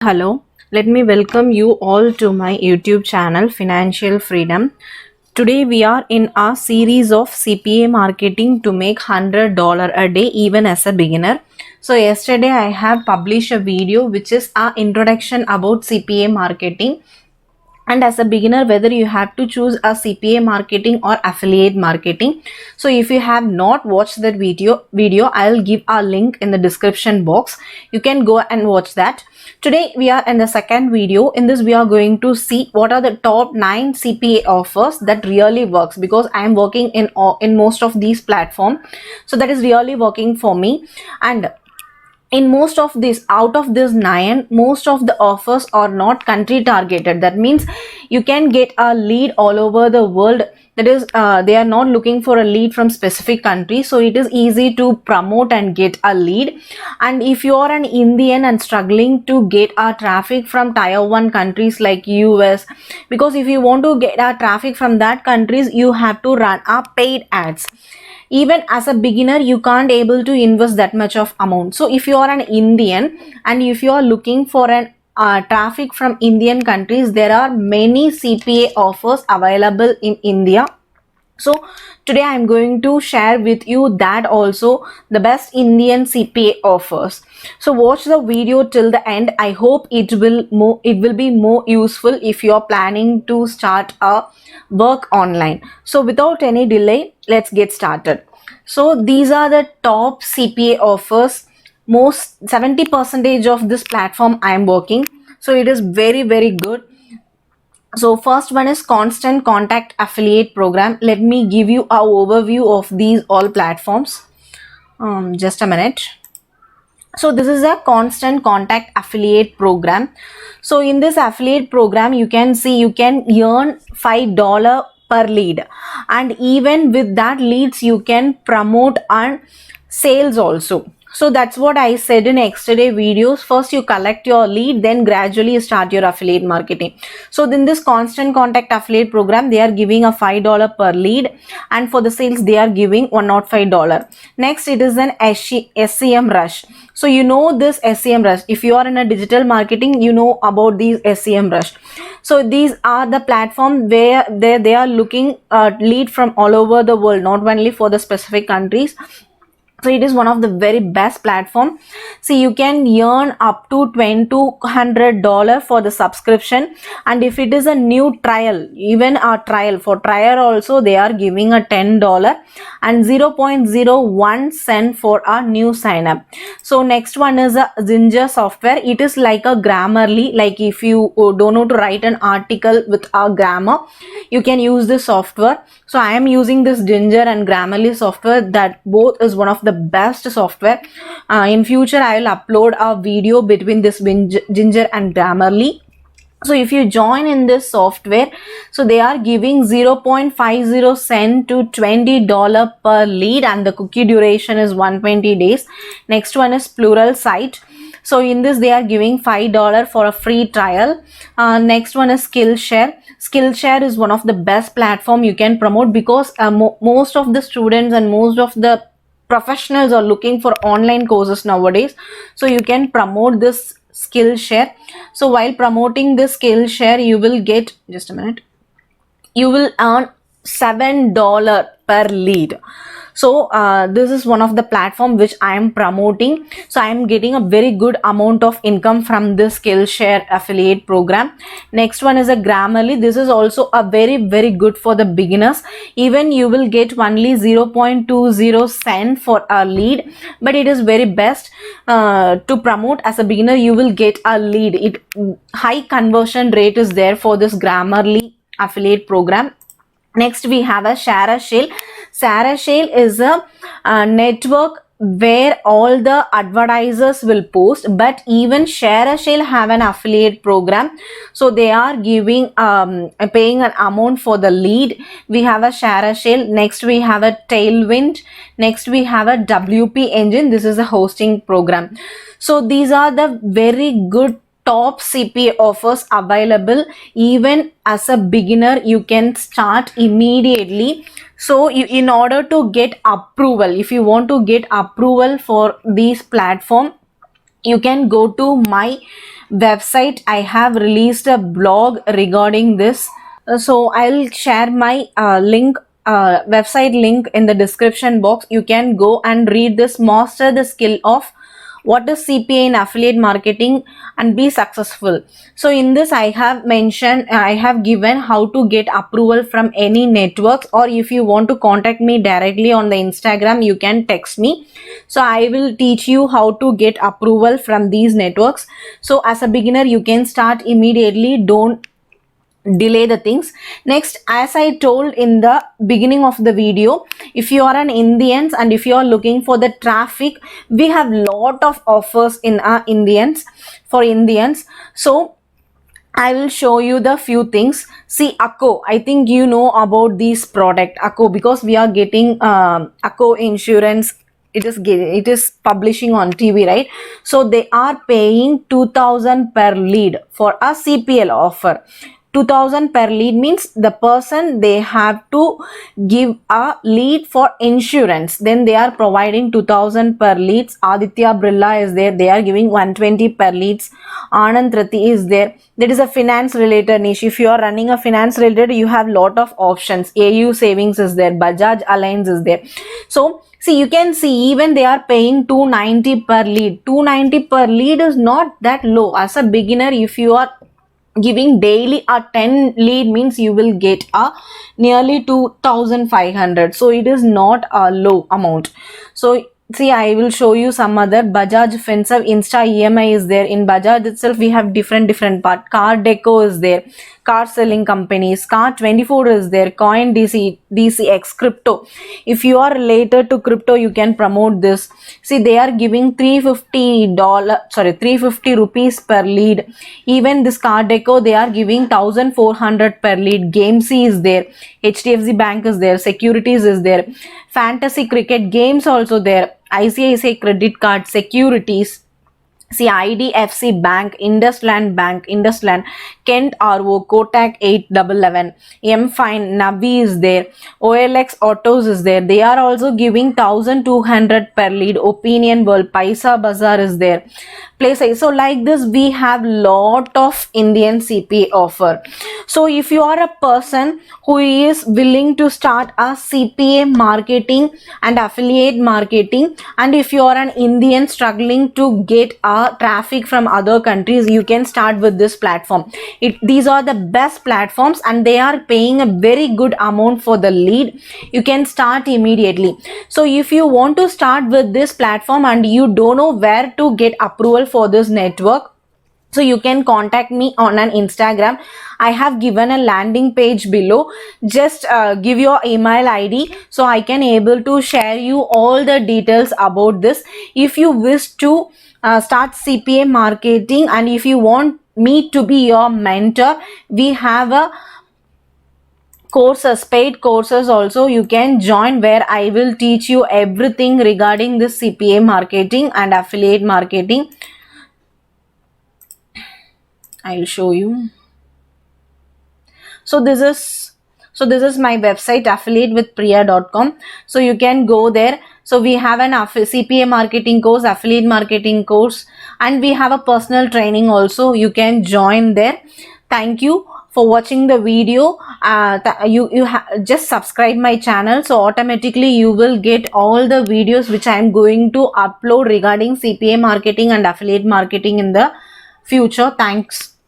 Hello, let me welcome you all to my YouTube channel Financial Freedom. Today we are in a series of CPA marketing to make $100 a day even as a beginner. So yesterday I have published a video which is a introduction about CPA marketing, and as a beginner whether you have to choose a CPA marketing or affiliate marketing. So if you have not watched that video, I'll give a link in the description box. You can go and watch that. Today we are in the second video. In this we are going to see what are the top 9 CPA offers that really works, because I am working in most of these platforms, so that is really working for me. And in most of this, out of this 9, most of the offers are not country targeted. That means you can get a lead all over the world. That is, they are not looking for a lead from specific country, so it is easy to promote and get a lead. And if you are an Indian and struggling to get a traffic from tier 1 countries like US, because if you want to get a traffic from that countries, you have to run a paid ads. Even as a beginner you can't able to invest that much of amount. So if you are an Indian and if you are looking for an traffic from Indian countries, there are many CPA offers available in India. So today I am going to share with you that also the best Indian CPA offers. So watch the video till the end. I hope it will be more useful if you are planning to start a work online. So without any delay, let's get started. So these are the top CPA offers. Most 70% of this platform I am working. So it is very good. So first one is Constant Contact Affiliate Program. Let me give you a overview of these all platforms. Just a minute. So this is a Constant Contact Affiliate Program. So in this affiliate program, you can see you can earn $5 per lead, and even with that leads you can promote and sales also. So that's what I said in yesterday videos. First you collect your lead, then gradually you start your affiliate marketing. So in this Constant Contact Affiliate Program, they are giving a $5 per lead, and for the sales they are giving $105. Next it is an SEM rush. So you know this SEM rush. If you are in a digital marketing, you know about these SEM rush. So these are the platform where they are looking lead from all over the world, not only for the specific countries. So it is one of the very best platform. See, you can earn up to $2,200 for the subscription, and if it is a new trial, even a trial, for trial also they are giving a $10 and 0.01 cent for a new sign up. So next one is a Ginger software. It is like a Grammarly. Like if you don't know to write an article with a grammar, you can use this software. So I am using this Ginger and Grammarly software. That both is one of the best software. In future I will upload a video between this Ginger and Grammarly. So if you join in this software, so they are giving 0.50 cent to $20 per lead, and the cookie duration is 120 days. Next one is Plural Site. So in this they are giving $5 for a free trial. Next one is Skillshare. Skillshare is one of the best platform you can promote, because most of the students and most of the professionals are looking for online courses nowadays. So you can promote this Skillshare. So while promoting this Skillshare, you will get, just a minute, you will earn $7 per lead. So this is one of the platform which I am promoting. So I am getting a very good amount of income from this Skillshare affiliate program. Next one is a Grammarly. This is also a very good for the beginners. Even you will get only 0.20 cent for a lead, but it is very best to promote as a beginner. You will get a lead. High conversion rate is there for this Grammarly affiliate program. Next we have a ShareASale. ShareASale is a network where all the advertisers will post, but even ShareASale have an affiliate program. So they are giving paying an amount for the lead. We have a ShareASale. Next we have a Tailwind. Next we have a WP Engine. This is a hosting program. So these are the very good top CPA offers available. Even as a beginner you can start immediately. So in order to get approval, if you want to get approval for these platform, you can go to my website. I have released a blog regarding this. So I'll share my website link in the description box. You can go and read this, master the skill of what is CPA in affiliate marketing and be successful. So in this I have mentioned, I have given how to get approval from any networks, or if you want to contact me directly on the Instagram, you can text me. So I will teach you how to get approval from these networks. So as a beginner, you can start immediately. Don't delay the things. Next, as I told in the beginning of the video, if you are an Indians and if you are looking for the traffic, we have lot of offers in our Indians, for Indians. So I will show you the few things. See, Akko, I think you know about this product Akko, because we are getting Akko insurance. It is publishing on TV, right? So they are paying 2000 per lead for a CPL offer. 2000 per lead means the person, they have to give a lead for insurance, then they are providing 2000 per leads. Aditya Birla is there, they are giving 120 per leads. Anand Rathi is there, that is a finance related niche. If you are running a finance related, you have lot of options. AU savings is there, Bajaj Alliance is there. So see, you can see even they are paying 290 per lead. 290 per lead is not that low. As a beginner, if you are giving daily a 10 lead, means you will get a nearly 2500. So it is not a low amount. So see, I will show you some other. Bajaj Finserv Insta EMI is there. In Bajaj itself, we have different part. Car Deco is there, car selling companies. Car 24 is there. Coin DCX Crypto. If you are related to crypto, you can promote this. See, they are giving $350 rupees per lead. Even this Car Deco, they are giving 1400 per lead. Game C is there, HDFC Bank is there, Securities is there, Fantasy Cricket Games also there, ICICI Credit Card, Securities. See, IDFC Bank, Indusland, Kent RO, Kotak 811, M-Fine, Navi is there, OLX Autos is there. They are also giving 1200 per lead. Opinion World, Paisa Bazaar is there. So like this, we have lot of Indian CPA offer. So if you are a person who is willing to start a CPA marketing and affiliate marketing, and if you are an Indian struggling to get a traffic from other countries, you can start with this platform. These are the best platforms and they are paying a very good amount for the lead. You can start immediately. So if you want to start with this platform and you don't know where to get approval for this network, so you can contact me on an Instagram. I have given a landing page below. Just give your email ID so I can able to share you all the details about this. If you wish to start CPA marketing and if you want me to be your mentor, we have a courses, paid courses also. You can join where I will teach you everything regarding this CPA marketing and affiliate marketing. I'll show you. So this is my website, affiliatewithpriya.com. So you can go there. So we have an CPA marketing course, affiliate marketing course, and we have a personal training also. You can join there. Thank you for watching the video. Just subscribe my channel, so automatically you will get all the videos which I am going to upload regarding CPA marketing and affiliate marketing in the future. Thanks.